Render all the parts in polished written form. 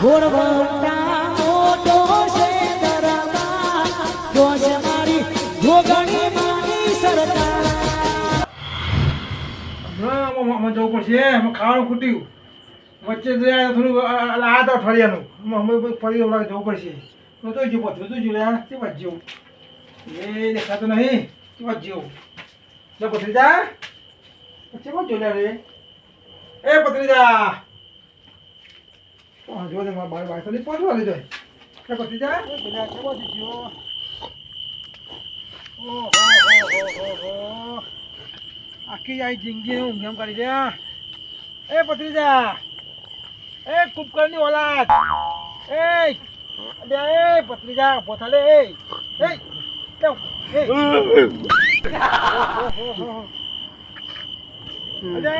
ઘોડવંટા મોટો છે દરબાર જોશ મારી જોગણી મારી સરકાર હમણાં જવું પડશે એમાં ખાવાનું ખૂટ્યું વચ્ચે થોડું આ તો અઠવાડિયાનું અમે ફરી જવું પડશે તો જો પથરું તો જોયા તે વાત જેવું એ દેખાતું નહીં તે વાત જેવું જો પથરીજા પછી કોણ જોયા રે એ પથરીજા જો દે મારા બાર બાર નહીં પહોંચવા લીધો એ પથરીજા પેલા કેવો જીત્યો ઓહો આખી આ જિંદગી હું કેમ કરી દે એ પથરીજા એ કુપકરની ઓલાદ એ અરે એ પથરીજા પોથાલે એ એ અરે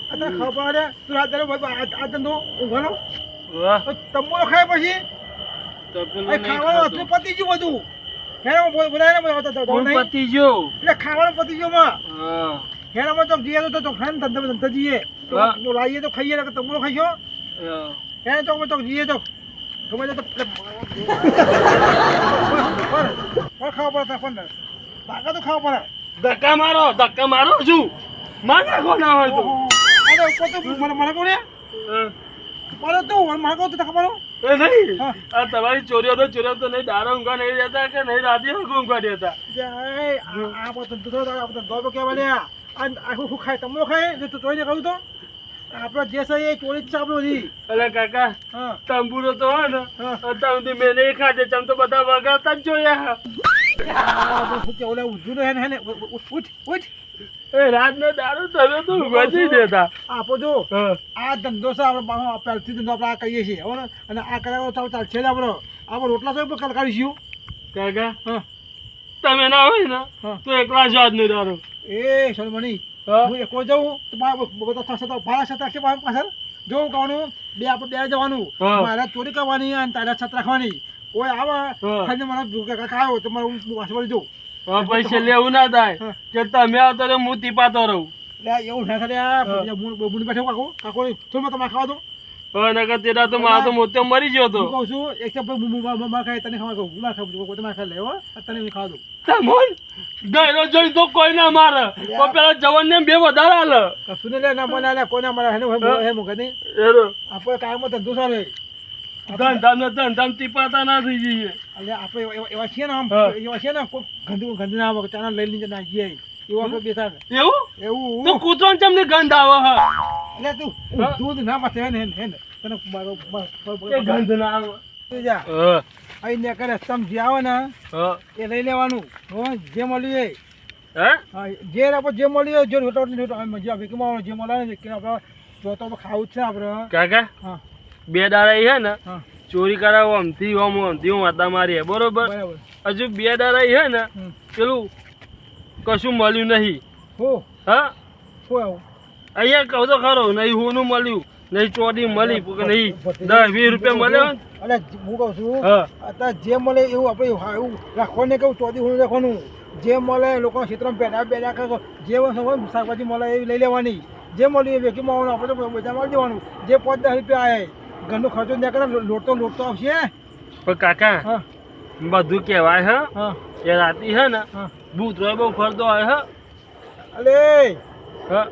આ ખબર તું રાત આ ધંધો ઊંઘવાનો તમો ખાય પછી ખાવાનું હતું પતી ગયું બધું પતી ગયો એટલે ખાવાનું પતી ગયો માં હેરામાં તો જઈએ તો ખાઈને ધંધા જઈએ તો લાવીએ તો ખાઈએ કે તમો ખાઈશો હે તો જઈએ તો ગમે તો ખાવા પડે પણ બાકા તો ખાવા પડે ધક્કા મારો છું મારા કોના હોય તો મને કોને પડે તો મને કહો તો ખબર એ નહીં આ તમારી ચોરીઓ તો નહીં દારૂ ઊંઘવા નહીં દેતા કે નહીં રાતે ઊંઘવા દેતા આ બધું કેવા આખું ખાય તમો ખાય તો જોઈને કહું તો આપડે જે છે એ ચોરી જ છે આપડે બધી અલે કાકા તંબુરો તો હોય ને અત્યાર મેં નહીં ખાધે ચમ તો બધા વગાડતા જ જોયા રાત નો દારૂ તમે તો ઊંઘવા દેતા આપો જો આ ધંધો છે આપડે પહેલથી ધંધો આપડે આ કહીએ છીએ અને આ કરાવો તો ચાલશે જ આપડે આપણે રોટલા તો કાઢીશું કાકા તમે ના હોય ને તો એકલા જ નહીં દારૂ એ સલમણી હું એકલો જાઉં તો બધા ભાડા છત્ર છે પાછળ જોઉં કહેવાનું બે આપણે બે જવાનું મારે ચોરી કરવાની અને તારા છત્ર રાખવાની કોઈ આવે ખાઈને મને ખાયો તો મારે હું વાસવાડી જઉં પૈસા લેવું ના થાય કે તમે આવતો તો હું તીપાતો રહું એવું ના થાય હું બેઠો કાકો થોડું તમે ખાવા દો નકર તેરા તો મારા તો મોતે મરી ગયો તો કહું છું એક ખાય તને ખાવા કહું ના ખાવું તમે ખાઈ લેવો તને હું ખાવા દઉં તમોન ગયરો જોઈ તો કોઈ ના મારે તો પેલા જવાન ને બે વધારે હાલે કશું ને ના મને કોઈ ના મારે હે મુકે નહીં આપણે કાયમ ધંધો સારો ધંધામ તીપાતા ના થઈ જઈએ એટલે આપણે એવા છીએ ને આમ એવા છીએ ને ગંદુ ના આવે ચાના લઈ લઈને ના જઈએ એવું આપણે બેઠા એવું તો કૂતરો ચમની ગંધ આવે એટલે તું દૂધ ના પાસે હે ને તને ગંધ ના આવે જા અહીં ને કરે સમજી આવે ને એ લઈ લેવાનું જે મળ્યું જે આપણે જે મળ્યું જો વિકીમાં જે મળે ને કે આપણે જો તો ખાવું જ છે આપણે કાકા બે દાડા હે ને ચોરી કરાવો અમથી હું વાતા મારી બરોબર હજુ બે દાડા હે ને પેલું કશું મળ્યું નહીં હા અહીંયા કહું તો ખરો નહીં હોનું મળ્યું નહીં ચોરી મળી નહીં 10-20 રૂપિયા મળ્યો અરે હું કહું છું અત્યારે જે મળે એવું આપણે એવું રાખવાનું કેવું ચોથી હોનું રાખવાનું જે મળે લોકો ક્ષેત્રમાં બેઠા કરે જે શાકભાજી મળે એ લઈ લેવાની જે મળ્યું એ વેકીમાં આવવાનું આપણે તો બધા મળી દેવાનું જે 5-10 રૂપિયા આવે ઘરનો ખર્ચો ના કરે લોટતો આવશે પણ કાકા બધું કહેવાય હે એ રાતી હે ને ભૂતરો બહુ ફરતો હોય હે અલે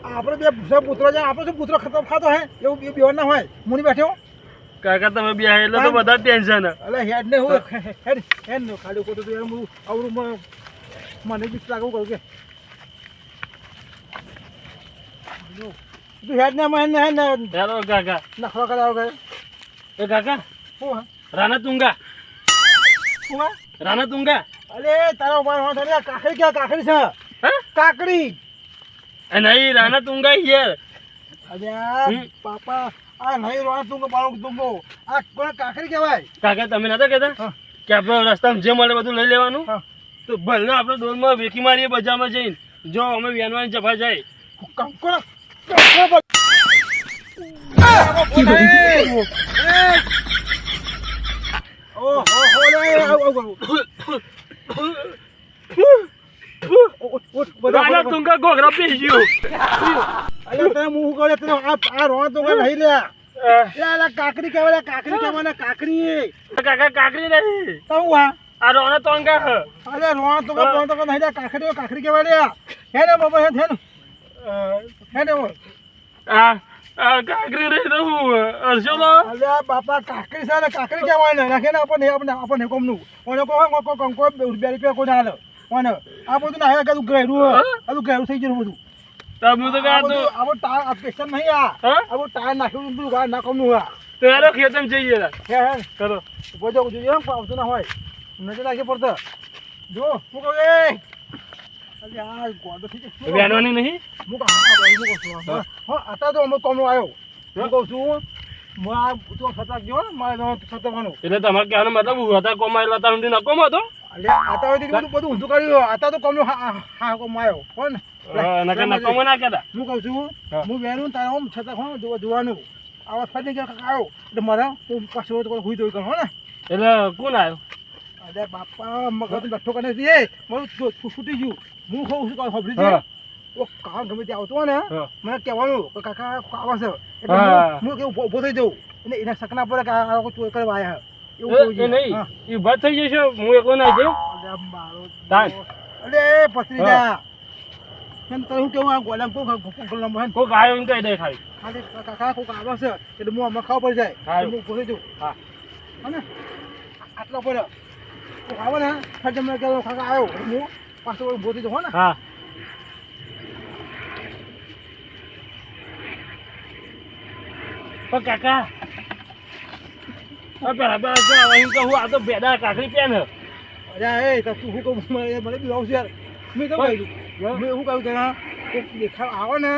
આપણે બે પુત્રો જાય આપણે શું પુત્રો ખાતો હે એવું બેવાર ના હોય મુની બેઠો કાકા તમે બે એટલે તો બધા ટેન્શન અલે હેડ ને હું હેડ ને ખાલી કોતો તો હું આવરું મને બીક લાગવું કરું કે તું હેડ ને મને હે ને હેલો કાકા નખરો કરાવ કે એ કાકા હું રાણા તુંગા રાણા તુંગા અલે તારા ઉપર હો થા કાકડી કે કાકડી છે હે કાકડી નહીં રાણા તુંગા યાર અરે પાપા આ નહીં રાણા તુંગો બાળો તુંગો આ કોણ કાકડી કહેવાય કાકા તમે નતા કહેતા કે આપણે રસ્તામાં જે મળે બધું લઈ લેવાનું તો ભલે આપણે ડોલમાં વેકી મારીએ બજારમાં જઈને જો અમે વેનવાની જફા જાય કંકોડા રાણા તુંગા ઘોઘરા પી ગયો અરે તમે હું કહું તને આ રોણા તુંગા નહીં લે લા કાકરી કહેવાય કાકરી કહેવાય કાકરી કાકા કાકરી નહીં તો હું હા આ રોણા તોંગા હ અરે રોણ તો નહીં લે કાકરી કહેવાય લે હે ને બાબા હે ને આ કાકરી રહી તો હું હર્ષો લો અરે બાપા કાકરી છે ને કાકરી કહેવાય ને રાખે ને આપણને કોમનું ઓને કોઈ 2 રૂપિયા કોઈ ના હાલે ઓને આ બધું ના હે કદું ગયરું થઈ ગયું બધું તમે તો કહા તો આવો ટાયર પેશન નહીં આવો ટાયર નાખ્યું બધું ના કોમનું હા તો યાર ખેતમ જઈએ હે કરો ઉભો જો એમ આવતું ના હોય નજર નાખી પડતા જો હું કહું એ અરે આ ગોડો થઈ ગયો વેનવાની નહીં હું કહું હા આતા તો અમે કોમનો આવ્યો હું કહું છું હું આ તો સતક ગયો મારે સતકવાનું એટલે તમારે કહેવાનો મતલબ હતા કોમાયેલા હતા સુધી નકોમ હતો એટલે આતા હોય બધું ઊંધું કર્યું આતા તો કોમનો હા કોમ આવ્યો કોણ નકોમ ના કહેતા હું કહું છું હું વેરું તારા આમ છતાં હું જોવાનું આવા ફરી ગયા આવ્યો એટલે મારા હું પાછો તો હુઈ દોઈ કરો ને એટલે કોણ આવ્યો અરે બાપા મગજ બેઠો કરે છે મારું છૂટી ગયું હું કહું છું ખબરી છે ઓ કામ ગમે તે આવતો હોય ને મને કહેવાનું કાકા આવા છે એટલે હું કેવું ઉભો થઈ જાઉં એટલે એના સકના પર આ ચોર કરવા આવ્યા એ નહીં એ ભાત થઈ જશે હું એકલો ના જઉં અરે પથરી જા હું કેવું આ ગોલામ કોક આવ્યો એમ કહી દે ખાલી કાકા કોક આવે છે એટલે હું આમાં ખાવા પડી જાય હું ઉભો થઈ જાઉં હા ને આટલા પર કોક આવે ને ફટ મને કહો કાકા આવ્યો હું પાછો ઉભો થઈ જાઉં ને હા કાકા પેલા હું કહું આ તો બેડા કાકરી પેન અરે એ તો તું શું કહું મને બી આવું યાર મેં તો કહ્યું મેં શું કહ્યું તને દેખાવ આવો ને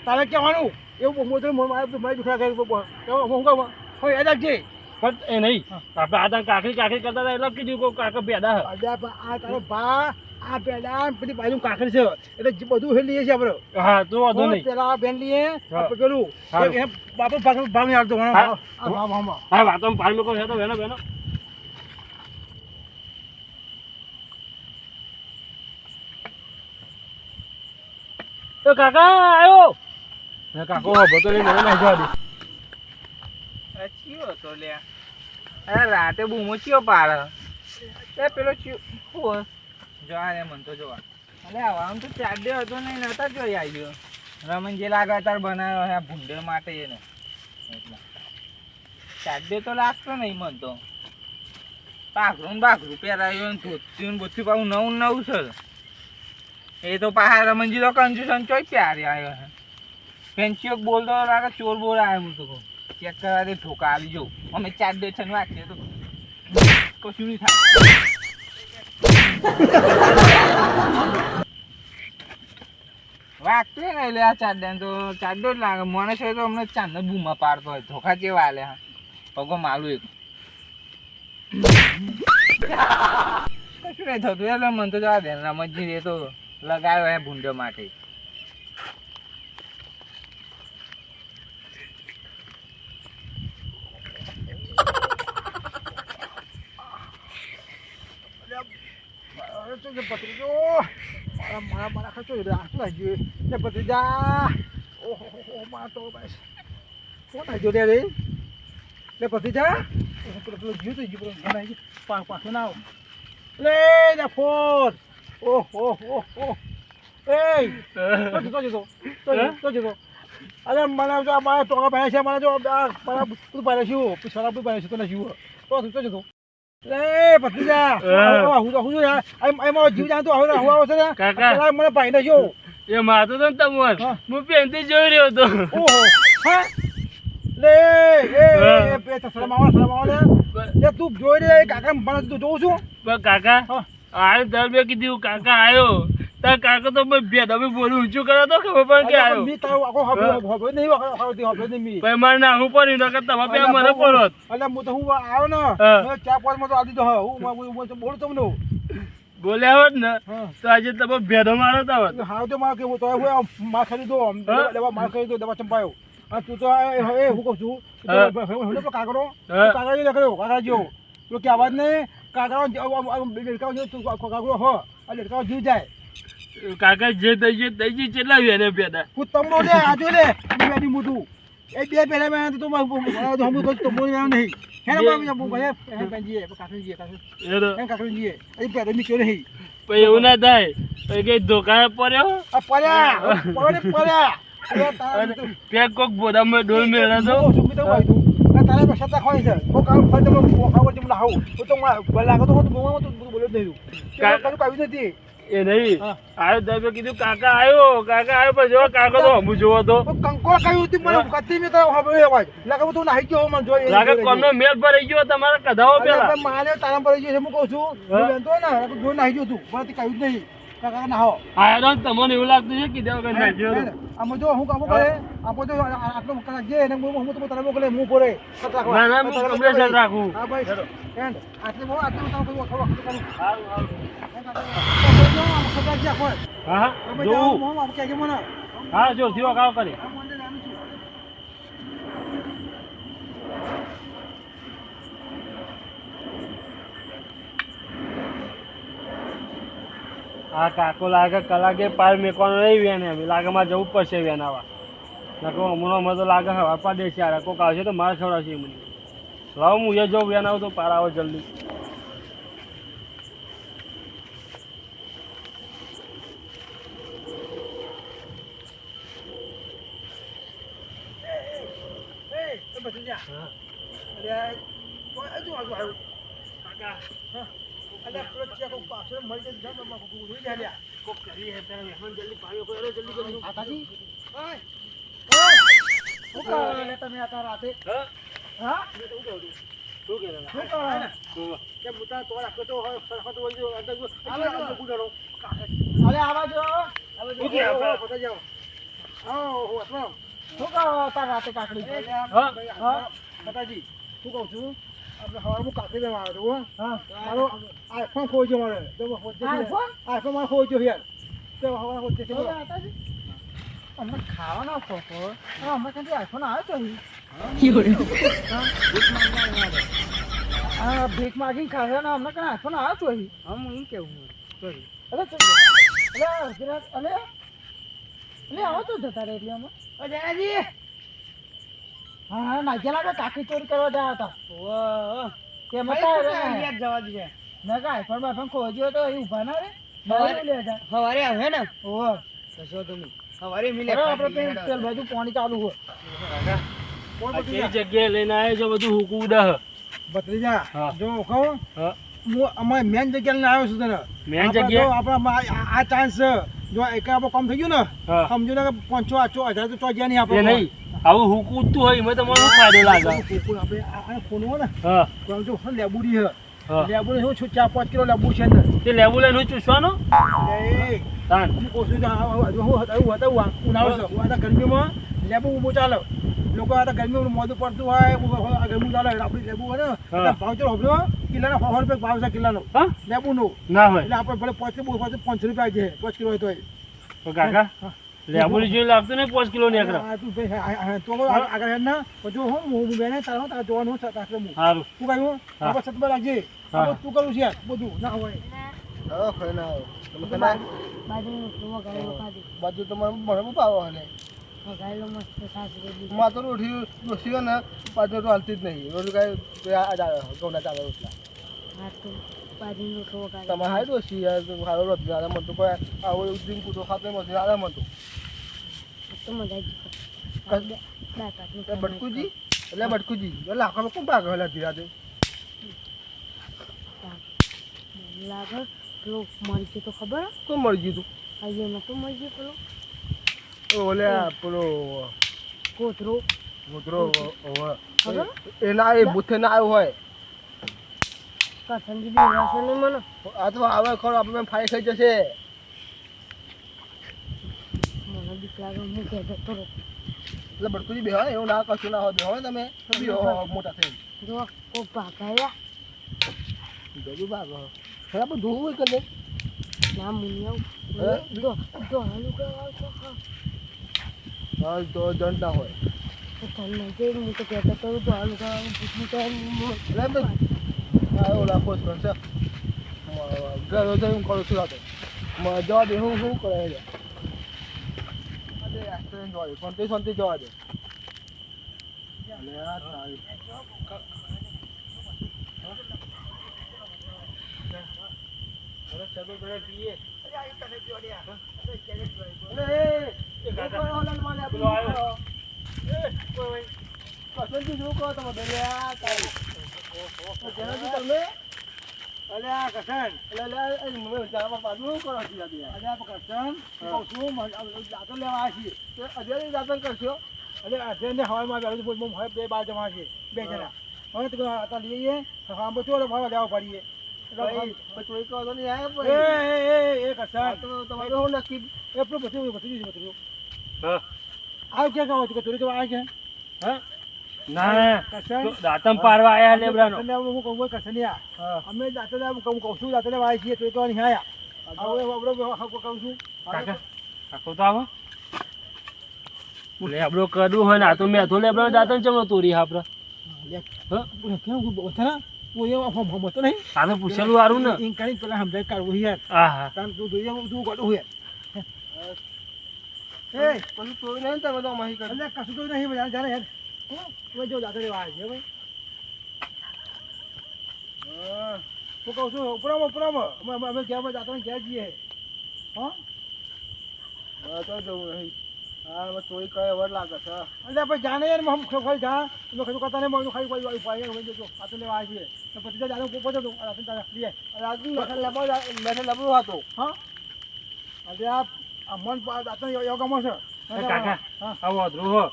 તારે કહેવાનું એવું મોટું મારે દુખા કરી હું કહું હોય યાદ રાખજે પણ એ નહીં આપણે આ કાકરી કરતા હતા એટલે કીધું કોઈ કાકા બેડા આ તારો ભા આ પેલા પેલી બાજુ કાકરી છે એટલે બધું હે લઈએ છીએ આપણે હા તો વાંધો નહીં પેલા બેન લઈએ પેલું બાપુ ભાવ નહીં આવતો હા વાતો પાણી મૂકો છે તો બેનો બેનો તો કાકા આવ્યો કાકો બધો લઈને મને જવા દે ચિયો તો લે અરે રાતે બૂમો ચિયો પાડે એ પેલો ચિયો હું જોવા રે મન તો જોવા અલે આમ તો ચાડે હતો નહીં નતા જોઈ આવ્યો રમણ જે લાગે તાર બનાવ્યો હે ભૂંડે માટે એને એટલે ચાડે તો લાગતો નહીં મન તો પાઘરું પહેરાયું ને ધોતી ને બધું પાછું નવું છે એ તો પાછા રમણજી તો કંજુસન ચોઈ પ્યારી આવ્યો હે પેન્ચીઓ બોલતો લાગે ચોર બોલ આવ્યો હું તો કહું ચેક કરવા દે ઠોકા આવી જાઉં અમે 4 ડે છે વાંચીએ તો કશું નહીં થાય વાગતું ને એટલે આ 4 ડે તો 4 ડે જ લાગે મને છે તો અમને ચાંદ બૂમા પાડતો હોય ધોકા જેવા હાલે હા પગો માલું એક કશું નહીં થતું એટલે મને તો જવા દે રમતજી એ તો લગાવ્યો હે ભૂંડો માટે પત્રીજો મારા ખર્ચો રાખતું લાગ્યું ને પત્રીજા ઓહો મારા તો બસ કોણ આવ્યો રે લે પત્રીજા પેલું જીવ તો જીવ પાછો ના આવ લે જા ફોન ઓહો એ તો અરે મને જો મારા ટોકા પાડ્યા છે મારા જો મારા બધું પાડ્યા છું શરાબ બી પાડ્યા છે તો નથી તો એ પત્રીજા હું યાર મારો જીવ જાણતો હવે હું આવો છે કાકા મને પાઈને જો એ મારતો તો તમાર હું પેનથી જોઈ રહ્યો હતો ઓહો હા લે એ શરમાવા લે તું જોઈ રે કાકા મને તું જોઉં છું કાકા આયો દર બે કીધું કાકા આવ્યો તાર કાકા તો ભેદા બોલું ઊંચું કરે તો ખબર પણ કે આવ્યો મી તારો આખો હવે નહીં મી ભાઈ મારે નાખવું પડ્યું નકર તમે બે મને બોલો એટલે હું તો હું આવ્યો ને ચા પાંચ માં તો આદી તો હું બોલું તમને બોલ્યા હોત ને તો આજે તમે ભેદો મારો તા હોત હા તો મારે કેવું તો માર ખરીદો માર ખરીદો દવા ચંપાયો તું તો હવે હું કહું છું કાકરો કાકા દેખાડ્યો કાકા જેવો તો કે અવાજ નહીં કાકરો કાકરો હો લડકાઓ જીવ જાય કાકા જે થઈ ગયું કેટલા વેને પેદા હું તમને લે આજુ લે મોટું એ બે પહેલા મેં તો હમ તો બોલ નહીં હે ને ભાઈ હે પેંજીએ કાકરીજીએ કાકરીજીએ એ પહેલા મી ક્યો નહીં પછી એવું ના થાય પછી કઈ ધોકા પડ્યો આ પડ્યા પેક કોક બોદામાં ડોલ મેળા તો સુમી તો ભાઈ તું તારે પાસે તા ખોઈ છે કો કામ ફાટે ખાવર જેમ લાવ હું તો લાગો તો હું બોલવા તો બોલ્યો જ નહીં કાકા કાવી નથી એ નહીં આયો દબે કીધું કાકા આયો પણ જો કાકા તો હમુ જોવો તો કંકો કાયું હતી મને કતી મે તો હવે અવાજ લાગે તું નાહી ગયો મને જોઈ લાગે કોનો મેલ ભરાઈ ગયો તમારા કધાઓ પેલા માને તારા પર ગયો હું કહું છું હું જાણતો ને જો નાહી ગયો તું પણ કાયું જ નહીં કાકા નાહો આયરો તમને એવું લાગતું છે કીધું કે નાહી ગયો આમ જો હું કામ કરે આપો જો આટલો કલાક જે ને હું તો તારા મોકલે હું પોરે ના ના હું કમ્પ્લેટ રાખું હા ભાઈ એન્ડ આટલે કામ કરું સારું હા હા જો થયો કાવ કરે આ કાકો લાગે કલાકે પાર મેકવાનો નહીં વેન એમ લાગે મારે જવું પડશે વેન આવા નકો હમણાં તો લાગે હવા પા દેશે યાર કોક આવશે તો મારે ખવડાવશે મને લાવો હું એ જાઉં વેન આવું તો પાર આવો જલ્દી માતાજી શું કહું છું આપણે સવારમાં કાકરી લેવા આવ્યો છું મારો આઈફોન ખોઈ ગયો મારે આઈફોન મારે ખોઈ ગયો યાર તો સવારે હોતે છે અમને ખાવાનો ફોફો અમે ક્યાંથી આઈફોન આવ્યો છો હા ભીખ માગીને ખાશે ને અમને ક્યાં આઈફોન આવ્યો છો હું એમ કેવું સોરી અલે આવો તો જતા રહે એટલે અમે જયાજી હા નાખ્યા લાગે કાકી ચોરી કરવા ગયા હતા કે મતા જવા દે ના કાય પણ બાપા ખોજ્યો તો એ ઉભા ના રે સવારે આવે ને ઓ કશો તમે સવારે મિલે આપણે પેલ બાજુ પાણી ચાલુ હોય કઈ જગ્યાએ લઈને આવ્યો છે બધું હુકું દહ ભત્રીજા જો કહું હું અમારે મેન જગ્યાએ લઈને આવ્યો છું તને મેન જગ્યા આપણે આ ચાન્સ જો એક આપણું કામ થઈ ગયું ને સમજો ને કે 5,000 તો ચોજ્યા નહીં આપણે નહીં આવું હુકું હોય એમાં તમારો ફાયદો લાગે આપણે આ ફોન હોય ને હા જો લેબુડી હે લેબુડી શું છું 4-5 કિલો લેબુ છે ને તે લેબુ લઈને હું ચૂસવાનો એ તાન હું કહું છું હું ઉનાળો છે આ ગરમીમાં લેબુ ઊભું ચાલે લોકો આ ગરમીમાં મોઢું પડતું હોય ગરમી ચાલે આપણે લેબુ હોય ને ભાવ ચાલો આપણો કિલોના 100 રૂપિયા ભાવ છે કિલોનો લેબુનો ના હોય એટલે આપણે ભલે 5 રૂપિયા છે 5 કિલો હોય તો કાકા લેબુડી જોઈ લાગતું ને 5 કિલો નીકળે તો આગળ ના જો હું બેને તારો તાર જોવાનું છે તારે હું સારું તું કહ્યું આપણે સતમાં રાખજે તું કરું છે બધું ના હોય હા ખરે ના આવે તમે કના બાજુ તમારે મને ભાવ હલે માં તો રોટી ને બાજુ તો હાલતી જ નહીં રોટી કાંઈ ગૌના ચાલે રોટલા તમારે હાય દોશી યાર સારો રોટી દાદા મને તો કોઈ આવો દિન કૂટો ખાતે મને દાદા મને તો બટકુજી એટલે બટકુજી એટલે આખામાં કોણ ભાગ હલા ધીરાજે લાગે પેલો મરી ગયો તો ખબર કોણ મળી ગયું તું અહીંયા નતો મરી ગયો પેલો ઓલે પેલો કોતરો એના એ બુથે ના આવ્યો હોય કાઠંડી બી રહેશે નહીં મને આ તો આવે ખરો આપણે ફાઈ ખાઈ જશે મને બીક લાગે હું કહેતો તો એટલે બટકુજી બેહો એવું ના કશું ના હોય બેહો તમે મોટા થઈ જો કોઈ ભાગાયા જલ્દી ભાગો ખરા પણ ધોવું હોય કે ના મુનિયાવ દો હાલું કરવા તો હા તો જણ ના હોય તો ચાલ નહીં જઈ હું તો કહેતો તો દો હાલું કરવા પૂછવું તો હા ઓલા પોસ્ટ કરશે ઘર જઈને કરું છું રાતે જવા દે હું શું કરે શાંતિ જવા દે હવામાં બે બાર જમા છે બે જણા હવે તો અત્યારે લઈએ હા બધું લેવા પડીએ ના દાતમ પાડવા આયા લેબરાનો અમે દાંતો કહું છું દાંતો લેવા આવી છીએ તો નહીં આયા કહું છું કાકા કાકો તો આવો લેબડો કરવું હોય ને આ તો મેં તો લેબડો દાતમ ચમનો તોરી આપડે તો નહીં આને પૂછેલું સારું ને ઇન કરી પેલા સમજાય કાઢવું યાર હા હા તાન તું જોઈએ તું ગોડું યાર એ પછી ચોરી નહીં તમે તો માહી કરી એટલે કશું તો નહીં બધા જાણે યાર હું જો દાદા લેવા આવી છે ભાઈ હું કહું છું ઉપરામાં અમે ક્યાં દાદા ક્યાં જઈએ હા તો જવું નહીં હા ચોરી કરે વર લાગે છે એટલે આપણે જાણે યાર હમ ખાલી જા તમે કશું કરતા નહીં મળ્યું ખાલી કોઈ પાય હોય જો આ તો લેવા આવી છે પછી દાદા પોતે તો લઈએ લબડું હતો હા આજે આ મન દાદા યોગામાં છે કાકા આવો અધરું હો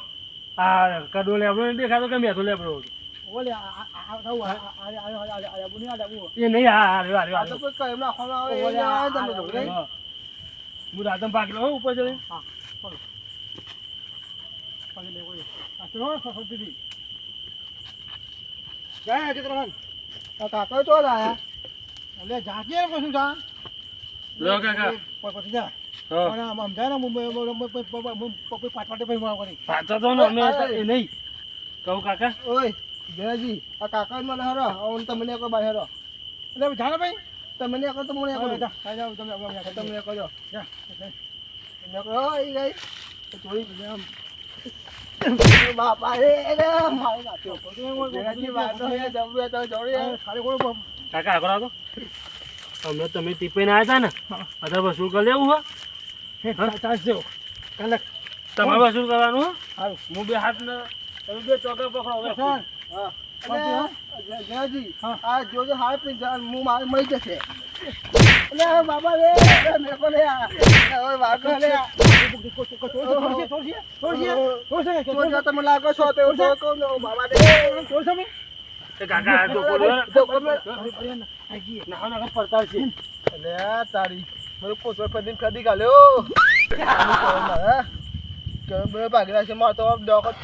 આ કડો લેબડો નહીં દેખાતો કે મેં તો લેબડો ઓલે એ નહીં આ હું દાતમ પાકી લઉં ઉપર જઈને હા કાકા તો લાયા એટલે જાતી કશું જા લો કાકા પછી જા સમજાય ને પાટવાટે પછી મળવા કરી પાછો તો ને અમે એ નહીં કહું કાકા ઓય જયાજી આ કાકા મને હરો તમને કોઈ બાય હરો એટલે જાણે ભાઈ તમને એક તો મને એક જાઓ તમને એક જો જા તમને ગઈ ચોરી બાપા રે મારી નાખ્યો કાકા આગળ આવો અમે તમે ટીપીને આવ્યા હતા ને અત્યારે વસૂલ કરી લેવું હો ચાલશે કાલે તમારે વસૂલ કરવાનું હો સારું હું બે હાથ ને તમે બે ચોકા પકડો જયાજી આ જોજો હાર પી હું મારે મળી જશે એટલે બાબા રે મેકો લે ઓય વાગો લે તમે લાગો છો તો બાબા રે કાકા ના પડતા છે એટલે તારી મને પોચો પદીન કદી ગાલ્યો ભાગેલા છે મારતો દોખત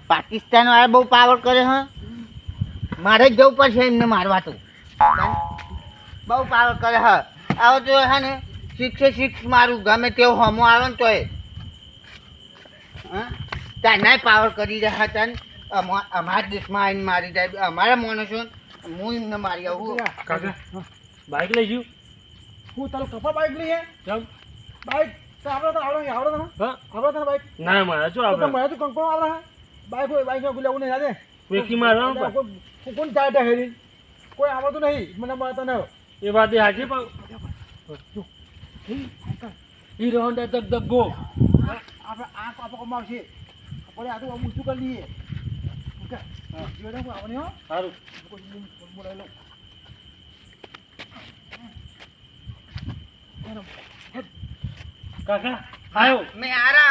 પાકિસ્તાન વાળા બહુ પાવર કરે હા મારે જ જવું પડશે એમને મારવા તો બહુ પાવર કરે હા આવો તો હે ને 6 મારું ગમે તેવું હમો આવે ને તોય હા ત્યાંના પાવર કરી રહ્યા હતા ને અમારા દેશમાં આવીને મારી જાય અમારા માણસો હું એમને મારી આવું કાકા બાઈક લઈ ગયું હું તારું કપા બાઈક લઈએ ચમ બાઈક તો આવડે તો આવડે બાઈક ના મારા શું તો આપણે મને તો કંકો આવડે બાઈક હોય બાઈક માં ગુલાવું નહીં યાદે વેકી મારવાનું કોણ ચાટા હેરી કોઈ આવડતું નહીં મને મળતા ન એ વાત એ હાજી પણ હીરો હોન્ડા તક દગો આપણે આ પાપો કમાવશે આપણે આ તો ઊંચું કરી લઈએ ઓકે જોડે હું આવને હો સારું બોલાવી લો કાકા આવ્યો મેં આરા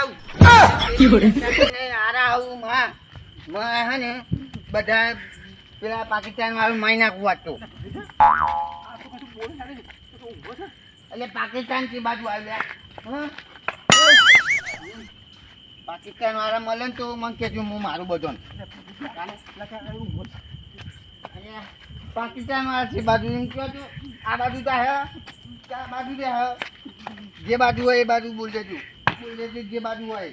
આવું માં હે ને બધા પેલા પાકિસ્તાન વાળું મારી નાખવું હતું એટલે પાકિસ્તાન થી બાજુ આવ્યા હા પાકિસ્તાન વાળા મળે ને તો મને કહેજો હું મારું બધું પાકિસ્તાન વાળા થી બાજુ એમ કહો છો આ બાજુ જાય આ બાજુ જાય જે બાજુ હોય એ બાજુ બોલ દેજો જે બાજુ હોય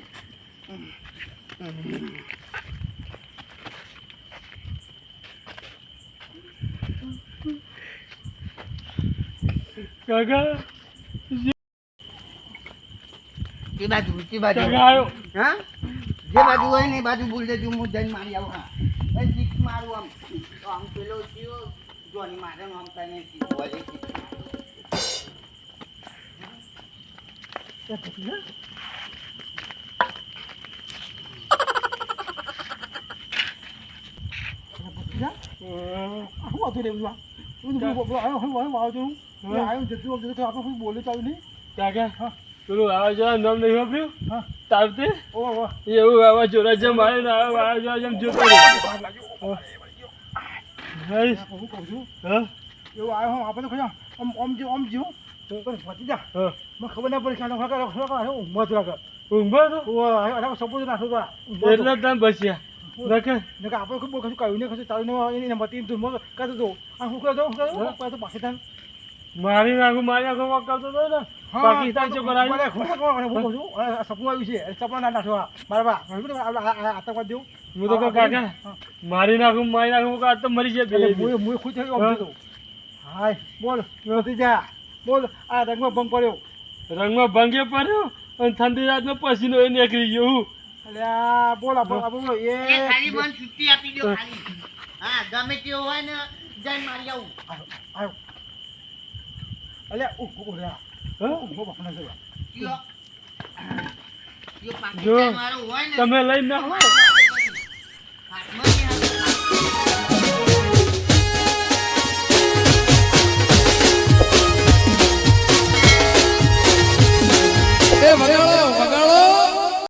કાકા તે બાજુ કાકા આવ્યો હા જે બાજુ હોય ને એ બાજુ બોલ દેજો હું જઈને મારી આવું હા એ સિક્સ મારું આમ તો આમ પેલો થયો જોની મારે આમ તને બોલે કાકા પેલું વાવાઝોડા નામ નહીં વાપર્યું હા. તાવતે ઓહો એવું વાવાઝોડા જેમ મારે ને આ વાવાઝોડા જેમ જોતો રહ્યો. ભાઈ, હું કહું છું હા એવું આવ્યો હું આપણે ખોજા આમ જેવું પણ પતી જા હા મને ખબર ના પડી કે ઊંઘમાં જ રાખે ઊંઘો તો સપોઝ નાખો એટલે જ તમે બચ્યા રાખે આપણે ખૂબ કશું કહ્યું ને કશું ચાલુ ને મતી તું મગ કાઢો તો આ હું કહું તો પાકિસ્તાન મારી નાખું વાક કરતો હતો ને પાકિસ્તાન છે સપનું આવ્યું છે સપના ના નાખવા બરાબર આતંકવાદ દેવું હું તો કહું કાકા મારી નાખું આ તો મરી જાય હું ખુશ થઈ ગયો હાય બોલ નથી જા બોલ આ રંગમાં ભંગ પડ્યો રંગમાં ભંગે પડ્યો અને ઠંડી રાતનો પસીનો એ નીકળી ગયો હું અલ્યા બોલ બોલો એ ખાલી મને છુટ્ટી આપી દો ખાલી હા ગમે તેવું હોય ને જઈને મારી આવું આવ્યો અલ્યા હું બાપના છે કયો જો પાકિસ્તાન વાળો હોય ને તમે લઈ નાખો હાથમાં